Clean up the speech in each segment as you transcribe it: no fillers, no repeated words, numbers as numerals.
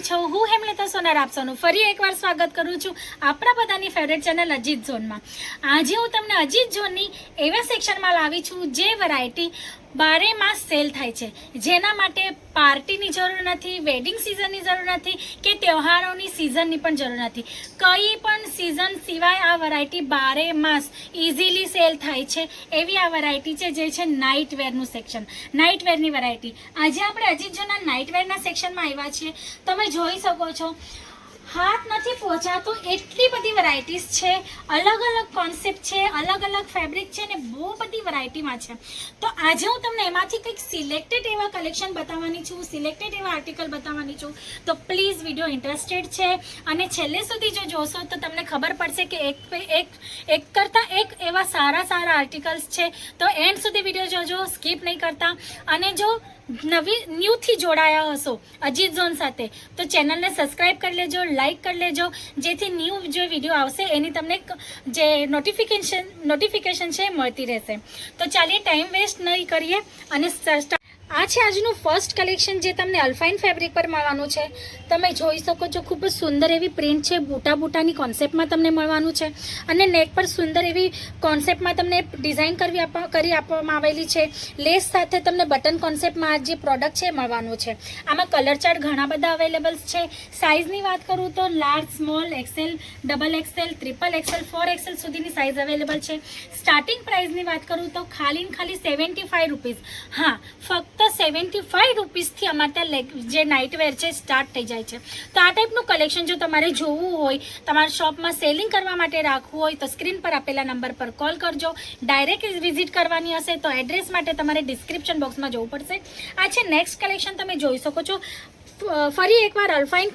છો? હું હેમલતા સોનાર આપ સૌનું ફરી એકવાર સ્વાગત કરું છું આપણા બધાની ફેવરેટ ચેનલ અજીત ઝોનમાં. આજે હું તમને અજીત ઝોનની એવા સેક્શનમાં લાવી છું જે વેરાયટી 12 માસ સેલ થાય છે, જેના માટે પાર્ટીની જરૂર નથી, વેડિંગ સિઝનની જરૂર નથી કે તહેવારોની સિઝનની પણ જરૂર નથી. કંઈ પણ સિઝન સિવાય આ વેરાયટી 12 માસ ઇઝીલી સેલ થાય છે એવી આ વેરાયટી છે, જે છે નાઇટ વેરનું સેક્શન, નાઇટ વેરની વેરાયટી. આજે આપણે અજીત ઝોનના નાઇટ વેરના સેક્શનમાં આવ્યા છીએ. તમે જોઈ શકો છો, હાથ નથી પહોંચાતો એટલી બધી વેરાયટીઝ છે, અલગ અલગ કોન્સેપ્ટ છે, અલગ અલગ ફેબ્રિક છે ને બહુ બધી વેરાયટીમાં છે. તો આજે હું તમને એમાંથી કંઈક સિલેક્ટેડ એવા કલેક્શન બતાવવાની છું, સિલેક્ટેડ એવા આર્ટિકલ બતાવવાની છું. તો પ્લીઝ વિડીયો ઇન્ટરેસ્ટેડ છે અને છેલ્લે સુધી જો જોશો તો તમને ખબર પડશે કે એક કરતાં એક એવા સારા સારા આર્ટિકલ્સ છે. તો એન્ડ સુધી વિડીયો જોજો, સ્કીપ નહીં કરતા. અને જો ન્યૂથી જોડાયા હશો અજીત ઝોન સાથે તો ચેનલને સબસ્ક્રાઈબ કરી લેજો, લાઈક કરી લેજો, જેથી ન્યૂ જે વિડીયો આવશે એની તમને જે નોટિફિકેશન છે મળતી રહેશે. તો ચાલીએ ટાઈમ વેસ્ટ નહીં કરીએ અને આ છે આજનું ફર્સ્ટ કલેક્શન, જે તમને અલ્ફાઇન ફેબ્રિક પર મળવાનું છે. તમે જોઈ શકો છો, ખૂબ જ સુંદર એવી પ્રિન્ટ છે, બૂટાની કોન્સેપ્ટમાં તમને મળવાનું છે અને નેક પર સુંદર એવી કોન્સેપ્ટમાં તમને ડિઝાઇન કરી આપવામાં આવેલી છે. લેસ સાથે તમને બટન કોન્સેપ્ટમાં આ જે પ્રોડક્ટ છે મળવાનું છે. આમાં કલર ચાર્ટ ઘણા બધા અવેલેબલ છે. સાઇઝની વાત કરું તો large, small, XL, double XL, triple XL, 4XL સુધીની સાઇઝ અવેલેબલ છે. સ્ટાર્ટિંગ પ્રાઇસની વાત કરું તો ખાલી 75 રૂપીસ. હા, ફક્ત 75 રૂપીસથી અમારે ત્યાં જે નાઇટવેર છે સ્ટાર્ટ થઈ જાય છે. તો આ ટાઈપનું કલેક્શન જો તમારે જોવું હોય, તમારા શોપમાં સેલિંગ કરવા માટે રાખવું હોય તો સ્ક્રીન પર આપેલા નંબર પર કોલ કરજો. ડાયરેક્ટ વિઝિટ કરવાની હશે તો એડ્રેસ માટે તમારે ડિસ્ક્રિપ્શન બોક્સમાં જવું પડશે. આ છે નેક્સ્ટ કલેક્શન, તમે જોઈ શકો છો. ફરી એકવાર અલ્ફાઇન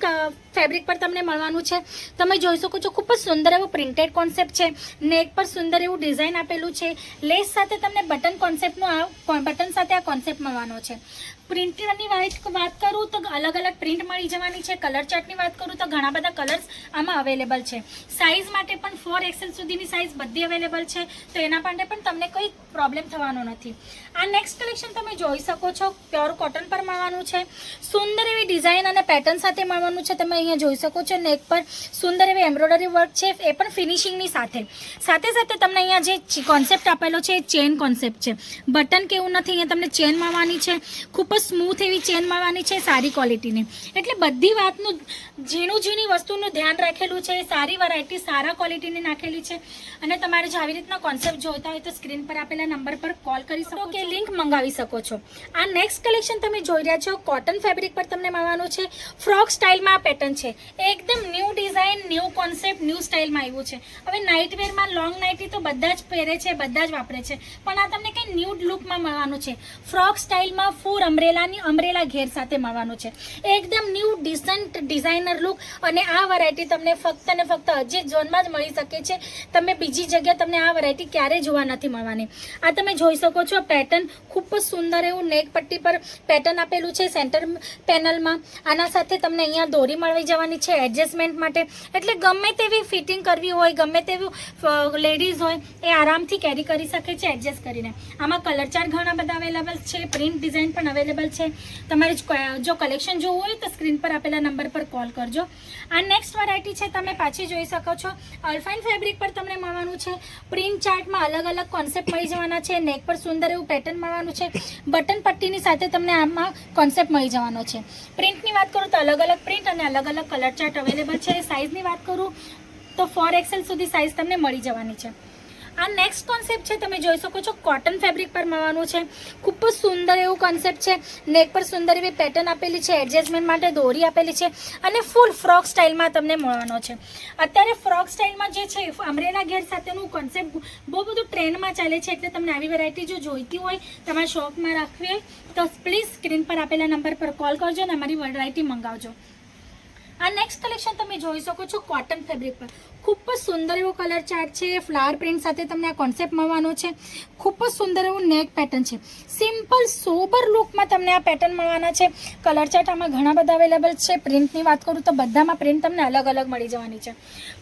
ફેબ્રિક પર તમને મળવાનું છે. તમે જોઈ શકો છો, ખૂબ જ સુંદર એવો પ્રિન્ટેડ કોન્સેપ્ટ છે. નેક પર સુંદર એવું ડિઝાઇન આપેલું છે. લેસ સાથે તમને બટન સાથે આ કોન્સેપ્ટ મળવાનો છે. પ્રિન્ટની વાત કરું તો અલગ અલગ પ્રિન્ટ મળી જવાની છે. કલર ચાર્ટની વાત કરું તો ઘણા બધા કલર્સ આમાં અવેલેબલ છે. સાઇઝ માટે પણ 4XL સુધીની સાઇઝ બધી અવેલેબલ છે, તો એના માટે પણ તમને કોઈ પ્રોબ્લેમ થવાનો નથી. આ નેક્સ્ટ કલેક્શન તમે જોઈ શકો છો, પ્યોર કોટન પર મળવાનું છે. સુંદર એવી ડિઝાઇન અને પેટર્ન સાથે મળવાનું છે. તમે અહીંયા જોઈ શકો છો, નેક પર સુંદર એવી એમ્બ્રોઇડરી વર્ક છે, એ પણ ફિનિશિંગની સાથે તમને અહીંયા જે કોન્સેપ્ટ આપેલો છે એ ચેન કોન્સેપ્ટ છે. બટન કેવું નથી, અહીંયા તમને ચેન મળવાની છે. ખૂબ જ સ્મૂથ એવી ચેન મળવાની છે, સારી ક્વોલિટીની. એટલે બધી વાતનું ઝીણી વસ્તુનું ધ્યાન રાખેલું છે. સારી વેરાયટી, સારા ક્વોલિટીની નાખેલી છે. અને તમારે જો આવી રીતના કોન્સેપ્ટ જોઈતા હોય તો સ્ક્રીન પર આપેલા નંબર પર કોલ કરી શકો કે લિંક મંગાવી શકો છો. આ નેક્સ્ટ કલેક્શન તમે જોઈ રહ્યા છો, કોટન ફેબ્રિક પર તમને મળવાનું છે. ફ્રોક સ્ટાઇલમાં આ પેટર્ન છે, એકદમ new design, new concept, new સ્ટાઇલમાં આવ્યું છે. હવે નાઇટ વેરમાં લોંગ નાઇટી તો બધા જ પહેરે છે, બધા જ વાપરે છે, પણ આ તમને કંઈ ન્યૂ લુકમાં મળવાનું છે. ફ્રોક સ્ટાઇલમાં ફૂલ અમરેલા ઘેર સાથે મળવાનું છે. એકદમ ન્યૂ ડિસન્ટ ડિઝાઇનર લુક. અને આ વેરાયટી તમને ફક્ત ને ફક્ત અજીત ઝોનમાં જ મળી શકે છે. તમે બીજી જગ્યાએ તમને આ વેરાયટી ક્યારેય જોવા નથી મળવાની. આ તમે જોઈ શકો છો, પેટર્ન ખૂબ જ સુંદર એવું નેક પટ્ટી પર પેટર્ન આપેલું છે સેન્ટર પેનલમાં. આના સાથે તમને અહીંયા દોરી મળી જવાની છે એડજસ્ટમેન્ટ માટે. એટલે ગમે તેવી ફિટિંગ કરવી હોય, ગમે તેવું લેડીઝ હોય એ આરામથી કેરી કરી શકે છે એડજસ્ટ કરીને. આમાં કલર ચાર્ટ ઘણા બધા અવેલેબલ છે, પ્રિન્ટ ડિઝાઇન પણ અવેલેબલ છે. તમારે જો કલેક્શન જોવું હોય તો સ્ક્રીન પર આપેલા નંબર પર કોલ કરજો. આ નેક્સ્ટ વેરાયટી છે, તમે પાછી જોઈ શકો છો. અલ્ફાઇન ફેબ્રિક પર તમને મળવાનું છે. પ્રિન્ટ ચાર્ટમાં અલગ અલગ કોન્સેપ્ટ મળી જવાના છે. નેક પર સુંદર એવું પેટર્ન મળવાનું છે. બટન પટ્ટીની સાથે તમને આમાં કોન્સેપ્ટ મળી જવાનો છે. પ્રિન્ટની વાત કરું તો અલગ અલગ પ્રિન્ટ અને અલગ અલગ કલર ચાર્ટ અવેલેબલ છે. સાઇઝની વાત કરું તો 4XL સુધી સાઇઝ તમને મળી જવાની છે. આ નેક્સ્ટ કોન્સેપ્ટ છે, તમે જોઈ શકો છો, કોટન ફેબ્રિક પર મળવાનું છે. ખૂબ જ સુંદર એવું કોન્સેપ્ટ છે. નેક પર સુંદર એવી પેટર્ન આપેલી છે, એડજસ્ટમેન્ટ માટે દોરી આપેલી છે અને ફૂલ ફ્રોક સ્ટાઇલમાં તમને મળવાનો છે. અત્યારે ફ્રોક સ્ટાઇલમાં જે છે અમરેલા ઘેર સાથેનું કોન્સેપ્ટ બહુ બધું ટ્રેન્ડમાં ચાલે છે. એટલે તમને આવી વેરાયટી જો જોઈતી હોય, તમારા શોપમાં રાખવી હોય તો પ્લીઝ સ્ક્રીન પર આપેલા નંબર પર કોલ કરજો અને અમારી વેરાયટી મંગાવજો. આ નેક્સ્ટ કલેક્શન તમે જોઈ શકો છો, કોટન ફેબ્રિક પર ખૂબ જ સુંદર એવો કલર ચાર્ટ છે, ફ્લાવર પ્રિન્ટ સાથે તમને આ કોન્સેપ્ટ મળવાનો છે. ખૂબ જ સુંદર એવું નેક પેટર્ન છે, સિમ્પલ સોબર લુકમાં તમને આ પેટર્ન મળવાના છે. કલર ચાર્ટ આમાં ઘણા બધા અવેલેબલ છે. પ્રિન્ટની વાત કરું તો બધામાં પ્રિન્ટ તમને અલગ અલગ મળી જવાની છે.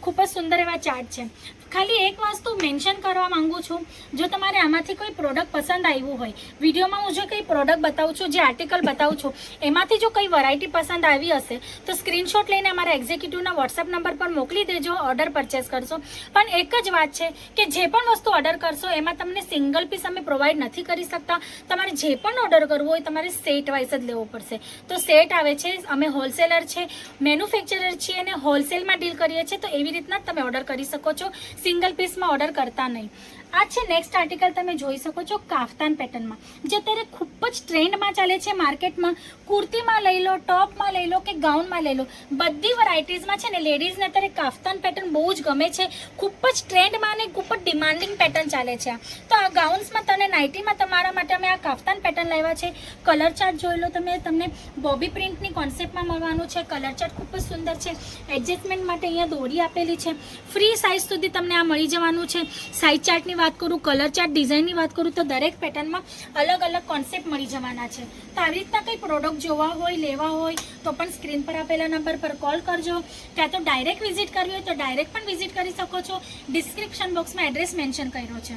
ખૂબ જ સુંદર એવા ચાર્ટ છે. ખાલી એક વસ્તુ મેન્શન કરવા માંગુ છું, જો તમારે આમાંથી કોઈ પ્રોડક્ટ પસંદ આવ્યું હોય, વિડીયોમાં હું જે કંઈ પ્રોડક્ટ બતાવું છું, જે આર્ટિકલ બતાવું છું, એમાંથી જો કંઈ વેરાયટી પસંદ આવી હશે તો સ્ક્રીનશોટ લઈને અમારા એક્ઝિક્યુટિવના વોટ્સઅપ નંબર પર મોકલી દેજો, ઓર્ડર પરચેસ કરશો. પણ એક જ વાત છે કે જે પણ વસ્તુ ઓર્ડર કરશો એમાં તમને સિંગલ પીસ અમે પ્રોવાઈડ નથી કરી શકતા. તમારે જે પણ ઓર્ડર કરવો હોય તમારે સેટ વાઇઝ જ લેવો પડશે. તો સેટ આવે છે, અમે હોલસેલર છે, મેન્યુફેક્ચરર છીએ અને હોલસેલમાં ડીલ કરીએ છીએ, તો એવી રીતના જ તમે ઓર્ડર કરી શકો છો, સિંગલ પીસમાં ઓર્ડર કરતા નહીં. આ છે નેક્સ્ટ આર્ટિકલ, તમે જોઈ શકો છો કાફતાન પેટર્નમાં, જે અત્યારે ખૂબ જ ટ્રેન્ડમાં ચાલે છે માર્કેટમાં. કુર્તીમાં લઈ લો, ટોપમાં લઈ લો કે ગાઉનમાં લઈ લો, બધી વેરાયટીઝમાં છે ને લેડીઝને અત્યારે કાફતાન પેટર્ન બહુ જ ગમે છે. ખૂબ જ ટ્રેન્ડમાં અને ખૂબ જ ડિમાન્ડિંગ પેટર્ન ચાલે છે. તો આ ગાઉન્સમાં તમને નાઇટીમાં તમારા માટે અમે આ કાફતાન પેટર્ન લાવ્યા છે. કલર ચાર્ટ જોઈ લો તમે, તમને બોબી પ્રિન્ટની કોન્સેપ્ટમાં મળવાનું છે. કલર ચાર્ટ ખૂબ જ સુંદર છે. એડજસ્ટમેન્ટ માટે અહીંયા દોરી આપેલી છે. ફ્રી સાઇઝ સુધી તમને આ મળી જવાનું છે. સાઇઝ ચાર્ટની વાત કરું, કલર ચાર્ટ ડિઝાઇનની વાત કરું તો દરેક પેટર્નમાં અલગ અલગ કોન્સેપ્ટ મળી જવાના છે. તો આવી રીતના કંઈ પ્રોડક્ટ જોવા હોય, લેવા હોય તો પણ સ્ક્રીન પર આપેલા નંબર પર કોલ કરજો, ત્યાં તો ડાયરેક્ટ વિઝિટ કરવી હોય તો ડાયરેક્ટ પણ વિઝિટ કરી શકો છો. ડિસ્ક્રિપ્શન બોક્સમાં એડ્રેસ મેન્શન કર્યો છે.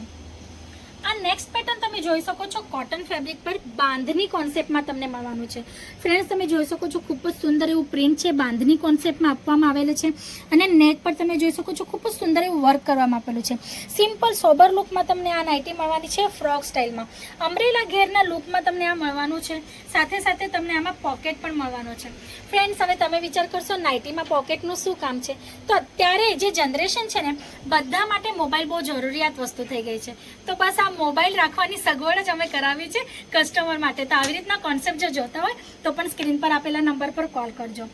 આ નેક્સ્ટ પેટર્ન તમે જોઈ શકો છો, કોટન ફેબ્રિક પર બાંધની કોન્સેપ્ટમાં તમને મળવાનું છે. ફ્રેન્ડ્સ તમે જોઈ શકો છો, ખૂબ જ સુંદર એવું પ્રિન્ટ છે, બાંધની કોન્સેપ્ટમાં આપવામાં આવેલું છે. અને નેક પર તમે જોઈ શકો છો, ખૂબ જ સુંદર એવું વર્ક કરવામાં આપેલું છે. સિમ્પલ સોબર લુકમાં તમને આ નાઇટી મળવાની છે, ફ્રોક સ્ટાઇલમાં. અમ્બ્રેલા ઘેરના લુકમાં તમને આ મળવાનું છે. સાથે સાથે તમને આમાં પોકેટ પણ મળવાનો છે. ફ્રેન્ડ્સ હવે તમે વિચાર કરશો નાઇટીમાં પોકેટનું શું કામ છે, તો અત્યારે જે જનરેશન છે ને, બધા માટે મોબાઈલ બહુ જરૂરિયાત વસ્તુ થઈ ગઈ છે. તો બસ આ મોબાઈલ રાખવાની સગવડ જ અમે કરાવી છે કસ્ટમર માટે. તો આવી રીતના કોન્સેપ્ટ જો જોતા હોય તો પણ સ્ક્રીન પર આપેલા નંબર પર કોલ કરજો.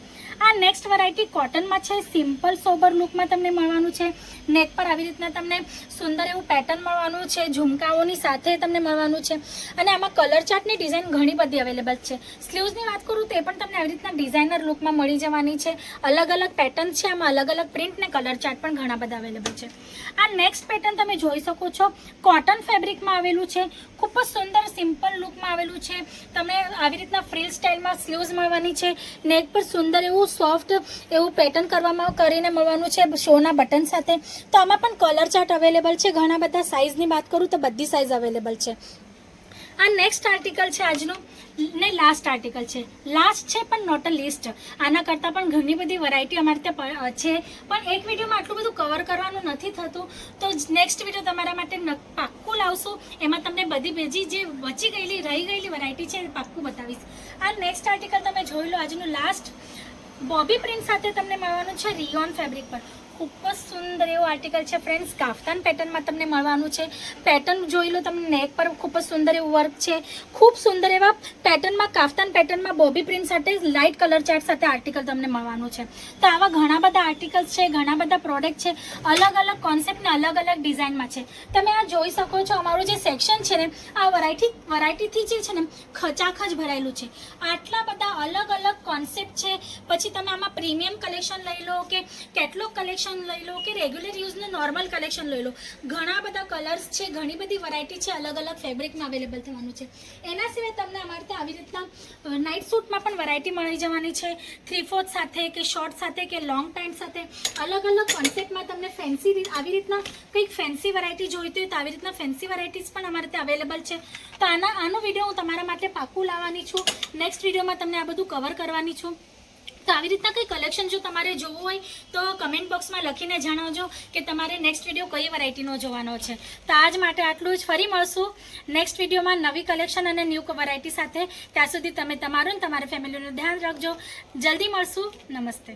આ નેક્સ્ટ વેરાયટી કોટનમાં છે, સિમ્પલ સોબર લુકમાં તમને મળવાનું છે. નેક પર આવી રીતના તમને સુંદર એવું પેટર્ન મળવાનું છે, ઝુમકાઓની સાથે તમને મળવાનું છે. અને આમાં કલર ચાર્ટની ડિઝાઇન ઘણી બધી અવેલેબલ છે. સ્લીવ્સની વાત કરું તો એ પણ તમને આવી રીતના ડિઝાઇનર લુકમાં મળી જવાની છે. અલગ અલગ પેટર્ન છે, આમાં અલગ અલગ પ્રિન્ટ ને કલર ચાર્ટ પણ ઘણા બધા અવેલેબલ છે. આ નેક્સ્ટ પેટર્ન તમે જોઈ શકો છો, કોટન ફેબ્રિકમાં આવેલું છે. ખૂબ જ સુંદર સિમ્પલ લુકમાં આવેલું છે. તમને આવી રીતના ફ્રીલ સ્ટાઇલમાં સ્લીવ્સ મળવાની છે. નેક પર સુંદર એવું સોફ્ટ એવું પેટર્ન કરીને મળવાનું છે, શોના બટન સાથે. તો આમાં પણ કલર ચાર્ટ અવેલેબલ છે. ઘણા બધા સાઇઝની વાત કરું તો બધી સાઇઝ અવેલેબલ છે. આ નેક્સ્ટ આર્ટિકલ છે આજનું ને લાસ્ટ આર્ટિકલ છે. લાસ્ટ છે પણ નોટ અ લિસ્ટ. આના કરતાં પણ ઘણી બધી વેરાયટી અમારે ત્યાં છે, પણ એક વિડીયોમાં આટલું બધું કવર કરવાનું નથી થતું. તો નેક્સ્ટ વિડીયો તમારા માટે પાક્કું લાવશું. એમાં તમને બધી બીજી જે બચી ગયેલી રહી ગયેલી વેરાયટી છે એ પાક્કું બતાવીશ. આ નેક્સ્ટ આર્ટિકલ તમે જોઈ લો, આજનું લાસ્ટ બોબી પ્રિન્ટ સાથે તમને મળવાનું છે રિયોન ફેબ્રિક પર. ખૂબ જ સુંદર એવું આર્ટિકલ છે ફ્રેન્ડ્સ. કાફતાન પેટર્નમાં તમને મળવાનું છે. પેટર્ન જોઈ લો, તમને નેક પર ખૂબ જ સુંદર એવું વર્ક છે. ખૂબ સુંદર એવા પેટર્નમાં, કાફતાન પેટર્નમાં બોબી પ્રિન્ટ સાથે લાઇટ કલર ચાર્ટ સાથે આર્ટિકલ તમને મળવાનું છે. તો આવા ઘણા બધા આર્ટિકલ્સ છે, ઘણા બધા પ્રોડક્ટ છે, અલગ અલગ કોન્સેપ્ટ ને અલગ અલગ ડિઝાઇનમાં છે. તમે આ જોઈ શકો છો, અમારું જે સેક્શન છે ને, આ વેરાયટીથી જે છે ને ખચાખચ ભરાયેલું છે. આટલા બધા અલગ અલગ કોન્સેપ્ટ છે. પછી તમે આમાં પ્રીમિયમ કલેક્શન લઈ લો કે કેટલોગ કલેક્શન લઈ લો કે રેગ્યુલર યુઝનું નોર્મલ કલેક્શન લઈ લો, ઘણા બધા કલર્સ છે, ઘણી બધી વેરાયટી છે, અલગ અલગ ફેબ્રિકમાં અવેલેબલ થવાનું છે. એના સિવાય તમને અમારે ત્યાં આવી રીતના નાઇટ સૂટમાં પણ વેરાયટી મળી જવાની છે. 3/4 સાથે કે શોર્ટ સાથે કે લોંગ પેન્ટ સાથે અલગ અલગ કોન્સેપ્ટમાં તમને ફેન્સી આવી રીતના કંઈક ફેન્સી વેરાયટી જોઈતી હોય તો આવી રીતના ફેન્સી વેરાયટીઝ પણ અમારે ત્યાં અવેલેબલ છે. તો આનો વિડીયો હું તમારા માટે પાક્કું લાવવાની છું. નેક્સ્ટ વિડીયોમાં તમને આ બધું કવર કરવાની છું. તો આવી રીતના કંઈ કલેક્શન જો તમારે જોવું હોય તો કમેન્ટ બોક્સમાં લખીને જણાવજો કે તમારે નેક્સ્ટ વિડીયો કઈ વેરાયટીનો જોવાનો છે. તો આજ માટે આટલું જ. ફરી મળશું નેક્સ્ટ વિડીયોમાં નવી કલેક્શન અને ન્યૂ વેરાયટી સાથે. ત્યાં સુધી તમે તમારું અને તમારા ફેમિલીનું ધ્યાન રાખજો. જલ્દી મળશું. નમસ્તે.